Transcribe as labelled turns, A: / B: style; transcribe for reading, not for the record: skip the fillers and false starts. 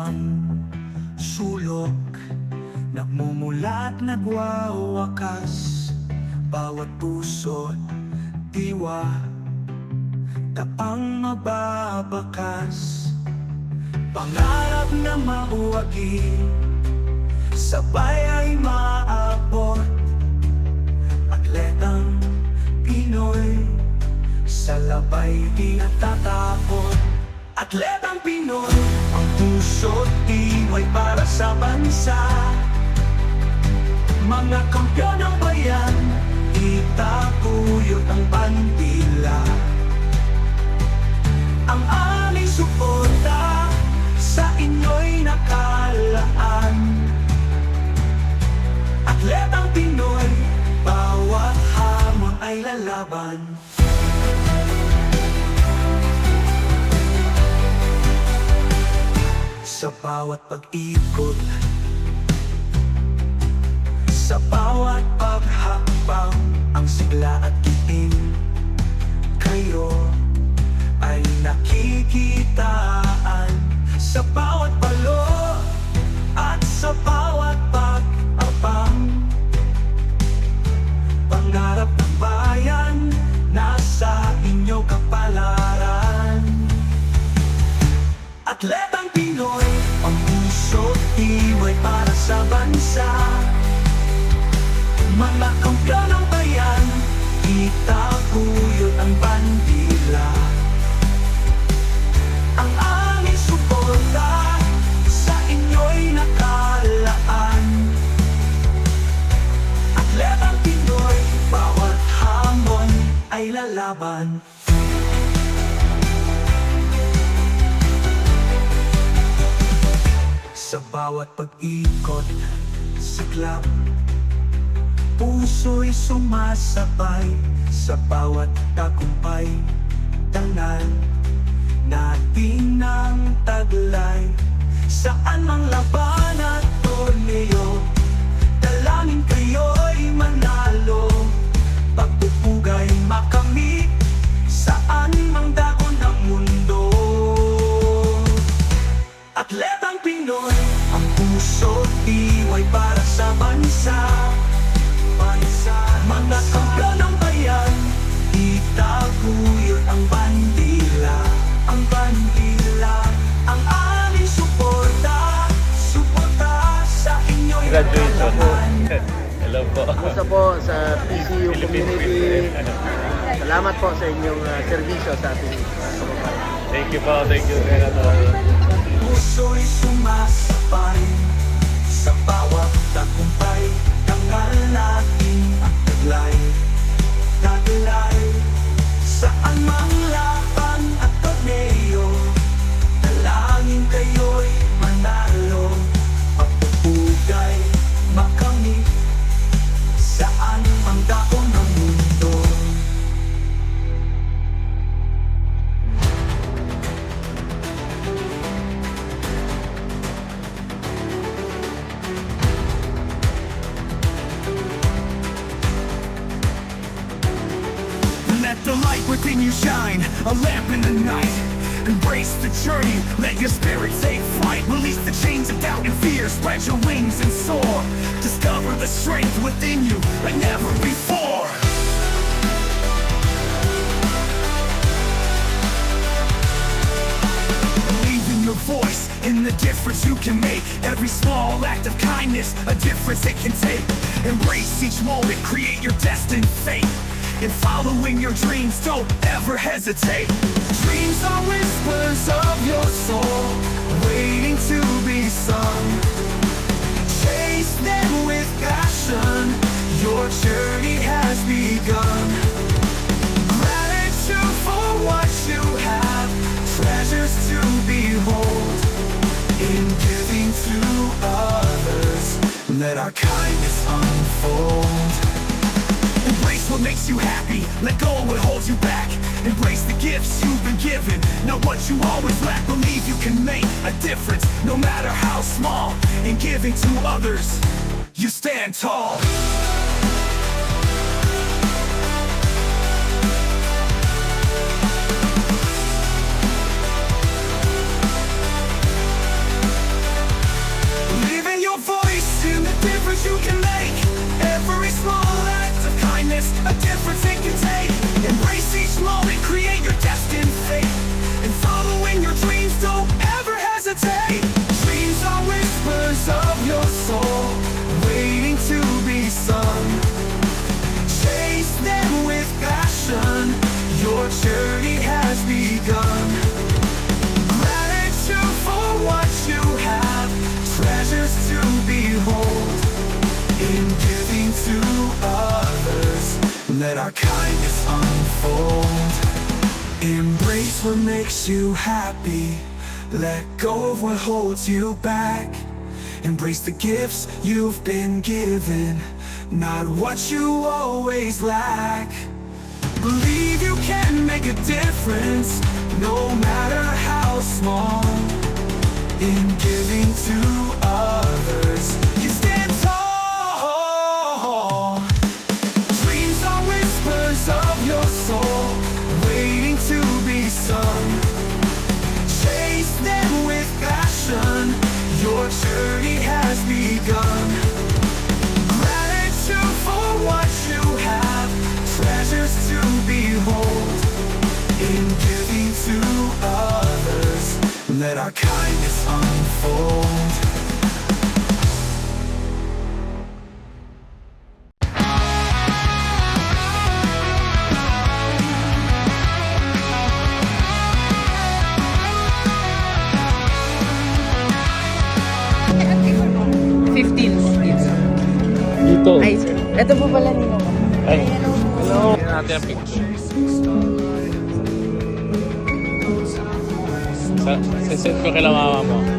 A: isang sulok, nagmumulat, nagwawakas. Bawat puso't diwa, tapang mababakas. Pangarap na mauwagi, sabay ay maabot. Atletang Pinoy, sa labay di natatapon. Atletang Pinoy, ang puso't iway para sa bansa. Mga kampiyon ng bayan, itaguyod ang bandila. Ang aming suporta sa inyo'y nakalaan. Atletang Pinoy, bawat hamon ay lalaban. Sa bawat pag-ikot, sa bawat paghakbang, ang sigla at kiting kayo ay nakikitaan. Sa bawat palo at sa bawat pag-abang, pangarap ng bayan nasa inyo kapalaran. Atletang Pinoy, ang puso't iway para sa bansa. Mga kampiyon ng bayan, itaguyod ang bandila. Ang aming suporta sa inyo'y nakalaan. Atletang Pinoy, bawat hamon ay lalaban. Sa bawat pag-ikot, siklab, puso'y sumasabay. Sa bawat tagumpay, dangal natin ng taglay. Saan mang laban at torneo, dalangin kayo'y manalo. Pagpupugay makamit, saan mang dako ng mundo. Atletang Pinoy, ang puso't iway para sa bansa. Mga kampiyon ng bayan, itaguyod ang bandila. Ang bandila, ang aming suporta. Suporta sa inyo'y
B: Congratulations. Hello po.
C: Kumusta po sa PCU community? Salamat po sa inyong serbisyo sa ating
B: Thank you po. Thank you, Senator.
A: puso'y sumasabay. Sa bawat tagumpay, dangal natin ang taglay. Taglay, saan mang laban at torneo, dalangin kayo'y manalo. Pagpupugay makamit, saan mang dako ng mundo.
D: Let the light within you shine, a lamp in the night. Embrace the journey, let your spirit take flight. Release the chains of doubt and fear, spread your wings and soar. Discover the strength within you like never before. Believe in your voice, in the difference you can make. Every small act of kindness, a difference it can take. Embrace each moment, create your destined fate. In following your dreams, don't ever hesitate. Dreams are whispers of your soul, waiting to be sung. Chase them with passion, your journey has begun. Gratitude for what you have, treasures to behold. In giving to others, let our kindness unfold. Embrace what makes you happy, let go of what holds you back. Embrace the gifts you've been given, not what you always lack. Believe you can make a difference, no matter how small. In giving to others, you stand tall. to others. Let our kindness unfold. Embrace what makes you happy. Let go of what holds you back. Embrace the gifts you've been given, not what you always lack. Believe you can make a difference, no matter how small. In giving to others, you stand tall. Dreams are whispers of your soul, waiting to be sung. Chase them with passion, your journey has begun. Gratitude for what you have, treasures to behold. In giving to others, let our kindness unfold.
B: Dito.
E: Ay, sir. Ito po pala nino.
B: Ay. Hello. Tingnan natin ang picture. Send ko kila mama mo.